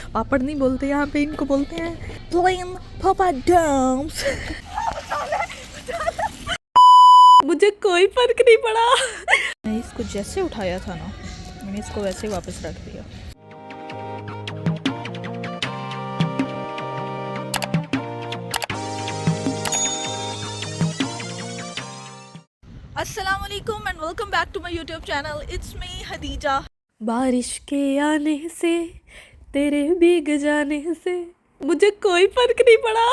पापड़ नहीं बोलते यहाँ पे, इनको बोलते हैं प्लेन पापाडम्स। मुझे कोई फर्क नहीं पड़ा। मैंने इसको जैसे उठाया था ना, मैंने इसको वैसे वापस रख दिया। अस्सलाम वालेकुम and welcome back to my YouTube channel. It's me Khadija. बारिश के आने से, तेरे भीग जाने से मुझे कोई फ़र्क नहीं पड़ा।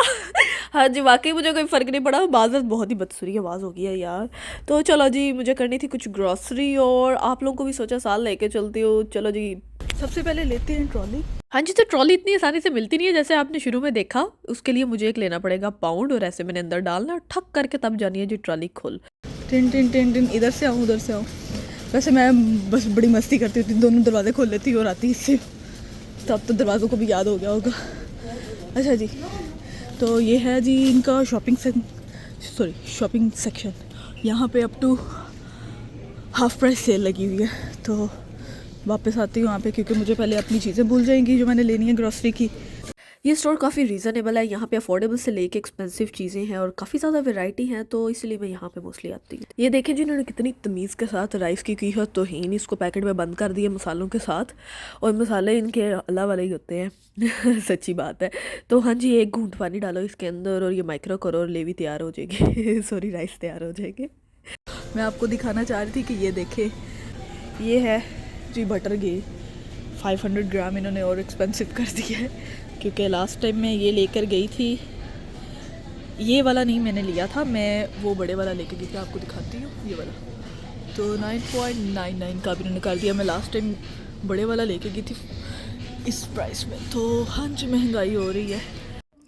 हाँ जी, वाकई मुझे कोई फ़र्क नहीं पड़ा। माज़रत, बहुत ही बदसूरी आवाज़ हो गई है यार। तो चलो जी, मुझे करनी थी कुछ ग्रॉसरी और आप लोगों को भी सोचा साल लेके चलती हो। चलो जी, सबसे पहले लेते हैं ट्रॉली। हाँ जी, तो ट्रॉली इतनी आसानी से मिलती नहीं है जैसे आपने शुरू में देखा। उसके लिए मुझे एक लेना पड़ेगा पाउंड और ऐसे मैंने अंदर डालना और ठक करके तब जानी है जी ट्रॉली खोल। टिन टिन टिन टिन, इधर से आऊँ उधर से आऊँ। वैसे मैं बस बड़ी मस्ती करती होती, दोनों दरवाजे खोल लेती और आती इससे। तो अब तो दरवाज़ों को भी याद हो गया होगा। अच्छा जी, तो ये है जी इनका शॉपिंग सेक्शन। यहाँ पे up to half price sale लगी हुई है। तो वापस आती हूँ यहाँ पे, क्योंकि मुझे पहले अपनी चीज़ें भूल जाएंगी जो मैंने लेनी है ग्रॉसरी की। ये स्टोर काफ़ी रीज़नेबल है। यहाँ पे अफोर्डेबल से लेके एक्सपेंसिव चीज़ें हैं और काफ़ी ज़्यादा वैरायटी है, तो इसलिए मैं यहाँ पे मोस्टली आती हूँ। ये देखें जिन्होंने कितनी तमीज़ के साथ राइस की है तौहीन, इसको पैकेट में बंद कर दिया मसालों के साथ, और मसाले इनके अल्लाह वाले ही होते हैं। सच्ची बात है। तो हाँ जी, एक घूंट पानी डालो इसके अंदर और ये माइक्रो करो और लेवी तैयार हो जाएगी। सॉरी, राइस तैयार हो जाएंगे। मैं आपको दिखाना चाह रही थी कि ये देखें, ये है जी बटर घी। 500 ग्राम इन्होंने और एक्सपेंसिव कर दिया है, क्योंकि लास्ट टाइम मैं ये लेकर गई थी। ये वाला नहीं मैंने लिया था, मैं वो बड़े वाला लेकर गई थी। आपको दिखाती हूँ ये वाला। तो 9.99 का भी इन्होंने कर दिया। मैं लास्ट टाइम बड़े वाला लेकर गई थी इस प्राइस में। तो हाँ जी, महंगाई हो रही है।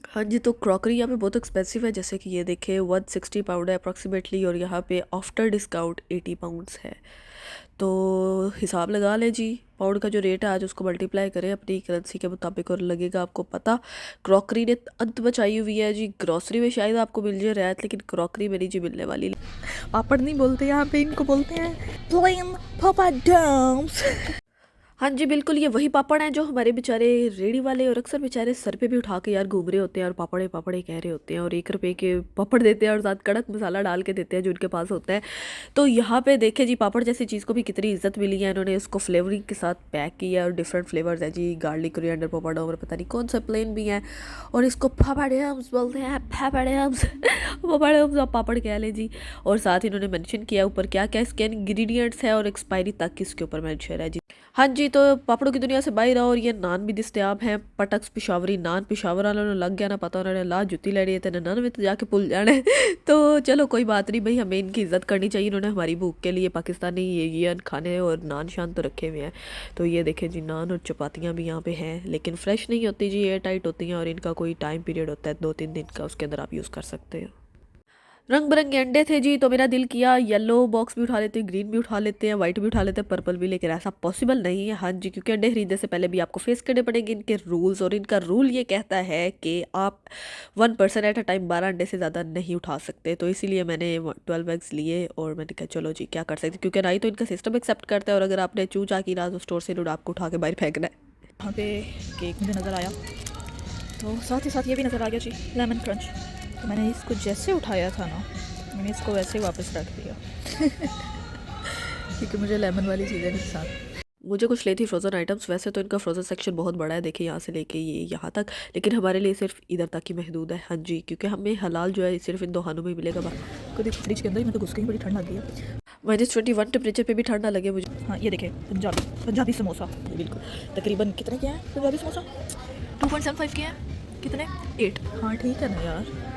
हाँ जी, तो क्रॉकरी यहाँ पे बहुत एक्सपेंसिव है। जैसे कि ये देखे 160 पाउंड है अप्रॉक्सीमेटली, और यहाँ पे आफ्टर डिस्काउंट 80 पाउंड्स है। तो हिसाब लगा ले जी, पाउंड का जो रेट है आज उसको मल्टीप्लाई करें अपनी करेंसी के मुताबिक और लगेगा आपको पता। क्रॉकरी ने अंत बचाई हुई है जी। ग्रॉसरी में शायद आपको मिल जाए रियायत, लेकिन क्रॉकरी में नहीं जी मिलने वाली। पापड़ नहीं बोलते यहाँ पे, इनको बोलते हैं प्लेन पापाडम्स। हाँ जी, बिल्कुल ये वही पापड़ हैं जो हमारे बेचारे रेडी वाले और अक्सर बेचारे सर पे भी उठा के यार घूम रहे होते हैं और पापड़े पापड़े कह रहे होते हैं, और 1 रुपए के पापड़ देते हैं और साथ कड़क मसाला डाल के देते हैं जो उनके पास होता है। तो यहाँ पे देखे जी, पापड़ जैसी चीज़ को भी कितनी इज्जत मिली है। इन्होंने इसको फ्लेवरिंग के साथ पैक किया और डिफरेंट फ्लेवर्स है जी, गार्लिक, कोरिएंडर, पापड़ और पता नहीं कौन सा प्लेन भी है, और इसको पापड़म्स बोलते हैं। पापड़म्स पापड़म्स आप पापड़ कह लें जी। और साथ ही इन्होंने मेंशन किया ऊपर क्या क्या इसके इंग्रेडिएंट्स है और एक्सपायरी तक इसके ऊपर मेंशन है जी। हाँ जी, तो पापड़ों की दुनिया से बाहर आओ, और ये नान भी दस्तयाब हैं। पटक्स पिशावरी नान, पिशावर वालों ने लग गया ना पता, उन्होंने ला जुत्ती ले रही है तेने नान में तो जाके भूल जाना है। तो चलो कोई बात नहीं भाई, हमें इनकी इज्जत करनी चाहिए। इन्होंने हमारी भूख के लिए पाकिस्तानी ये खाने और नान शान तो रखे हुए हैं। तो ये देखें जी, नान और चपातियाँ भी यहाँ पे हैं, लेकिन फ्रेश नहीं होती जी, एयर टाइट होती हैं, और इनका कोई टाइम पीरियड होता है 2-3 दिन का, उसके अंदर आप यूज़ कर सकते हो। रंग बिरंगे अंडे थे जी, तो मेरा दिल किया येलो बॉक्स भी उठा लेते हैं, ग्रीन भी उठा लेते हैं, वाइट भी उठा लेते हैं, पर्पल भी, लेकिन ऐसा पॉसिबल नहीं है। हाँ जी, क्योंकि अंडे खरीदने से पहले भी आपको फेस करने पड़ेंगे इनके रूल्स, और इनका रूल ये कहता है कि आप 1 पर्सन एट अ टाइम 12 अंडे से ज़्यादा नहीं उठा सकते। तो इसीलिए मैंने 12 एग्स लिए, और मैंने कहा चलो जी क्या कर सकते, क्योंकि ना ही तो इनका सिस्टम एक्सेप्ट करता है, और अगर आपने चू चा की ना तो स्टोर से लूट आपको उठा के बाहर फेंकना है। यहाँ पे केक मुझे नज़र आया, तो साथ ही साथ ये भी नज़र आ गया जी, लेमन क्रंच। तो मैंने इसको जैसे उठाया था ना, मैंने इसको वैसे ही वापस रख दिया। क्योंकि मुझे लेमन वाली चीज़ें नहीं पसंद। मुझे कुछ लेती फ्रोज़न आइटम्स। वैसे तो इनका फ्रोज़न सेक्शन बहुत बड़ा है, देखिए यहाँ से लेके ये यहाँ तक, लेकिन हमारे लिए सिर्फ इधर तक ही महदूद है। हाँ जी, क्योंकि हमें हलाल जो है सिर्फ इन दुकानों में ही मिलेगा। खुद फ्रिज के अंदर ही मैं तो घुस गई, बड़ी ठंड लग गई है। -21 टेम्परेचर पे भी ठंड ना लगे मुझे। हाँ ये देखें, पंजाबी समोसा, बिल्कुल तकरीबन कितने के हैं पंजाबी समोसा? 2.75 के हैं। कितने? 8। हाँ ठीक है ना यार।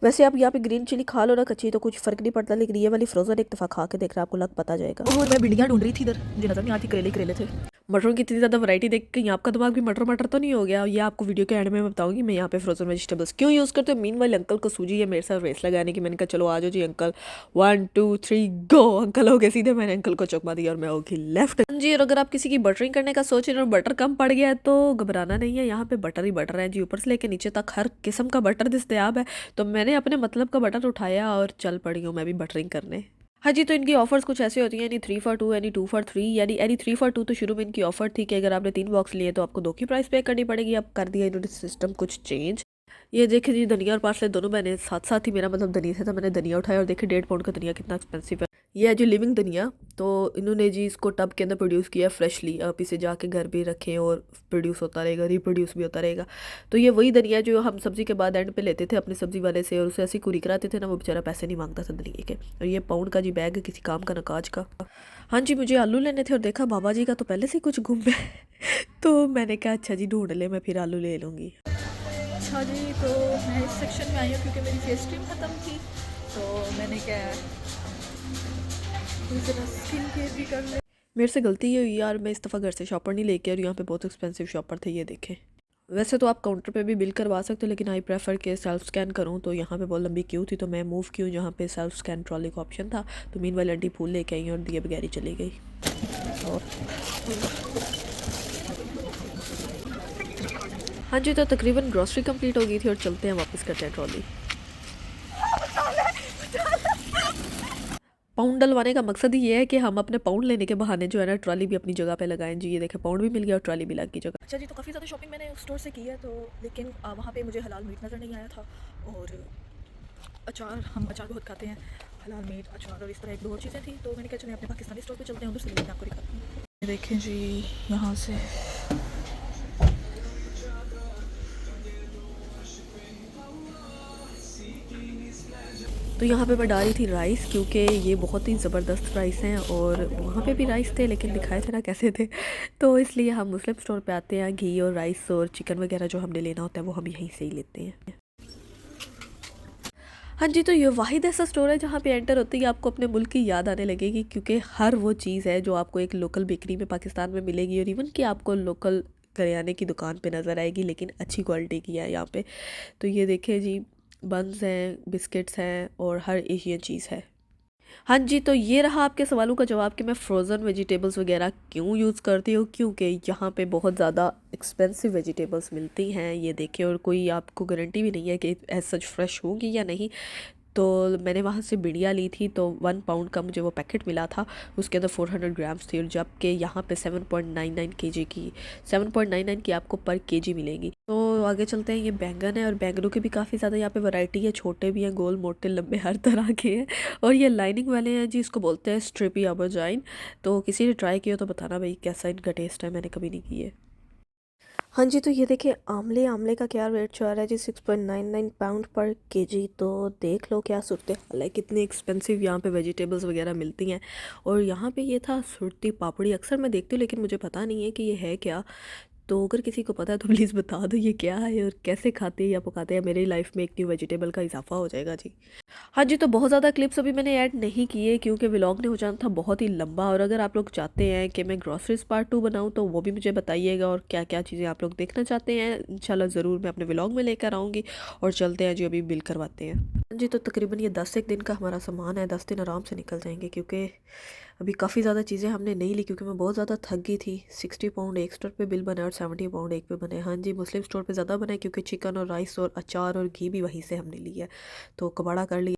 वैसे आप यहाँ पे ग्रीन चिली खा लो ना कच्ची, तो कुछ फ़र्क नहीं पड़ता, लेकिन ये वाली फ्रोज़न एक दफ़ा खा के देख रहा, आपको लग पता जाएगा। और मैं भिंडियाँ ढूंढ रही थी इधर, मुझे नज़र नहीं आती, करेले थे। मटरों की इतनी ज़्यादा वैरायटी देख के आपका दिमाग भी मटर मटर तो नहीं हो गया? ये आपको वीडियो के एंड में मैं बताऊंगी मैं यहाँ पे फ्रोज़न वेजिटेबल्स क्यों यूज़ करते हो। मीन वाले अंकल को सूझी है मेरे साथ रेस लगाने की। मैंने कहा चलो आ जाओ जी अंकल, 1 2 3 गो। अंकल हो गए सीधे, मैंने अंकल को चौकमा दिया और मैं होगी लेफ्ट जी। और अगर आप किसी की बटरिंग करने का सोच रहे हो और बटर कम पड़ गया है तो घबराना नहीं है, यहाँ पे बटर ही बटर है जी, ऊपर से लेके नीचे तक हर किस्म का बटर दस्तयाब है। तो मैंने अपने मतलब का बटर उठाया और चल पड़ी हूँ मैं भी बटरिंग करने। हाँ जी, तो इनकी ऑफ़र्स कुछ ऐसी होती हैं, यानी 3 फॉर 2 यानी 2 फॉर 3, यानी 3 फॉर 2 तो शुरू में इनकी ऑफ़र थी कि अगर आपने 3 बॉक्स लिए तो आपको 2 की प्राइस पे करनी पड़ेगी। अब कर दिया इन्होंने सिस्टम कुछ चेंज। ये देखिए जी, धनिया और पार्सले दोनों मैंने साथ-साथ ही, मेरा मतलब धनिया से था, मैंने धनिया उठाया और देखिए 1.5 पाउंड का धनिया कितना एक्सपेंसिव है। ये है जी लिविंग धनिया, तो इन्होंने जी इसको टब के अंदर प्रोड्यूस किया फ्रेशली। आप इसे जाके घर भी रखें और प्रोड्यूस होता रहेगा, रिप्रोड्यूस भी होता रहेगा। तो ये वही धनिया जो हम सब्ज़ी के बाद एंड पे लेते थे अपने सब्ज़ी वाले से और उसे ऐसी कुरी कराते थे ना, वो बेचारा पैसे नहीं मांगता था धनिए के। और ये पाउंड का जी बैग है किसी काम का, ना काज का। हाँ जी, मुझे आलू लेने थे और देखा बाबा जी का तो पहले से ही कुछ गुम है तो मैंने कहा अच्छा जी ढूंढ ले, मैं फिर आलू ले लूँगी। अच्छा जी, तो मैं इस सेक्शन में आई हूँ क्योंकि मेरी फेस क्रीम ख़त्म थी, तो मैंने क्या जरा स्किन केयर भी कर ले। मेरे से गलती ये हुई यार, मैं इस दफ़ा घर से शॉपर नहीं लेके, और यहाँ पे बहुत एक्सपेंसिव शॉपर थे, ये देखें। वैसे तो आप काउंटर पे भी बिल करवा सकते हो, लेकिन आई प्रेफर के सेल्फ स्कैन करूँ, तो यहाँ पे बहुत लंबी क्यू थी, तो मैं मूव क्यू जहाँ पे सेल्फ स्कैन ट्रॉली का ऑप्शन था। तो मीन वाली आंटी फूल लेके आई और दिए बगैर ही चली गई। और हाँ जी, तो तकरीबन ग्रॉसरी कंप्लीट हो गई थी और चलते हैं वापस करते हैं ट्रॉली। पाउंड डलवाने का मकसद ही ये है कि हम अपने पाउंड लेने के बहाने जो है ना ट्रॉली भी अपनी जगह पे लगाएं जी। ये देखें, पाउंड भी मिल गया और ट्रॉली भी लग गई जगह। अच्छा जी, तो काफ़ी ज़्यादा शॉपिंग मैंने उस स्टोर से की है, तो लेकिन वहाँ पे मुझे हलाल मीट नज़र नहीं आया था। और अचार, हम अचार बहुत खाते हैं, हलाल मीट, अचार और इस तरह 1-2 और चीज़ें थी, तो मैंने कहा चलिए अपने पाकिस्तानी स्टोर पर चलते हैं, उधर से लेके आपको दिखाती हूँ। देखें जी, यहाँ से तो यहाँ पे मैं डाली थी राइस, क्योंकि ये बहुत ही ज़बरदस्त राइस हैं, और वहाँ पे भी राइस थे लेकिन दिखाए थे ना कैसे थे, तो इसलिए हम मुस्लिम स्टोर पे आते हैं, घी और राइस और चिकन वगैरह जो हमने लेना होता है वो हम यहीं से ही लेते हैं। हाँ जी, तो ये वाहिद ऐसा स्टोर है जहाँ पे एंटर होते ही आपको अपने मुल्क की याद आने लगेगी, क्योंकि हर वो चीज़ है जो आपको एक लोकल बेकरी में पाकिस्तान में मिलेगी, और इवन कि आपको लोकल करियाने की दुकान पे नज़र आएगी, लेकिन अच्छी क्वालिटी की है यहाँ पे। तो ये देखिए जी, बन्स हैं, बिस्किट्स हैं और हर एशियन चीज़ है। हाँ जी, तो ये रहा आपके सवालों का जवाब कि मैं फ़्रोज़न वेजिटेबल्स वगैरह क्यों यूज़ करती हूँ, क्योंकि यहाँ पे बहुत ज़्यादा एक्सपेंसिव वेजिटेबल्स मिलती हैं। ये देखिए, और कोई आपको गारंटी भी नहीं है कि एज़ सच फ्रेश होंगी या नहीं। तो मैंने वहाँ से बिड़िया ली थी, तो 1 पाउंड का मुझे वो पैकेट मिला था, उसके अंदर 400 ग्राम्स थी, और जबकि यहाँ पे 7.99 केजी की 7.99 की आपको पर केजी मिलेगी। तो आगे चलते हैं, ये बैंगन है, और बैंगनों की भी काफ़ी ज़्यादा यहाँ पे वैरायटी है, छोटे भी हैं, गोल, मोटे, लंबे, हर तरह के हैं। और ये लाइनिंग वाले हैं जी, इसको बोलते हैं स्ट्रिपी ऑबरजाइन। तो किसी ने ट्राई किया तो बताना भाई कैसा इनका टेस्ट है, मैंने कभी नहीं किए। हाँ जी, तो ये देखिए, आमले का क्या रेट चल रहा है जी, 6.99 पाउंड पर केजी। तो देख लो क्या सूरत हाल है, कितनी एक्सपेंसिव यहाँ पे वेजिटेबल्स वगैरह मिलती हैं। और यहाँ पे ये था सुरती पापड़ी, अक्सर मैं देखती हूँ लेकिन मुझे पता नहीं है कि ये है क्या। तो अगर किसी को पता है तो प्लीज़ बता दो ये क्या है और कैसे खाते हैं या पकाते हैं, मेरी लाइफ में एक न्यू वेजिटेबल का इजाफा हो जाएगा जी। हाँ जी, तो बहुत ज़्यादा क्लिप्स अभी मैंने ऐड नहीं किए क्योंकि व्लॉग ने हो जाना था बहुत ही लंबा, और अगर आप लोग चाहते हैं कि मैं ग्रॉसरीज पार्ट 2 बनाऊँ तो वो भी मुझे बताइएगा, और क्या क्या चीज़ें आप लोग देखना चाहते हैं इंशाल्लाह ज़रूर मैं अपने व्लॉग में लेकर आऊँगी। और चलते हैं जी, अभी बिल करवाते हैं। हाँ जी, तो तकरीबन ये 10 दिन का हमारा सामान है, 10 दिन आराम से निकल जाएंगे, क्योंकि अभी काफ़ी ज़्यादा चीज़ें हमने नहीं ली क्योंकि मैं बहुत ज़्यादा थक गई थी। 60 पाउंड एक स्टोर पे बिल बना और 70 पाउंड एक पे बने। हाँ जी, मुस्लिम स्टोर पे ज़्यादा बने क्योंकि चिकन और राइस और अचार और घी भी वहीं से हमने लिया है, तो कबाड़ा कर लिया।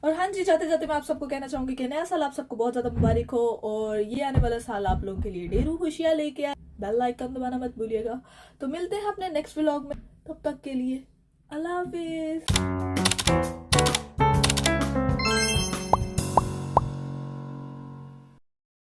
और हाँ जी, जाते जाते मैं आप सबको कहना चाहूँगी कि नया साल आप सबको बहुत ज़्यादा मुबारक हो, और ये आने वाला साल आप लोगों के लिए ढेरों खुशियाँ लेके आए। बेल आइकन दबाना मत भूलिएगा। तो मिलते हैं अपने नेक्स्ट व्लॉग में, तब तक के लिए अल्लाह हाफिज़।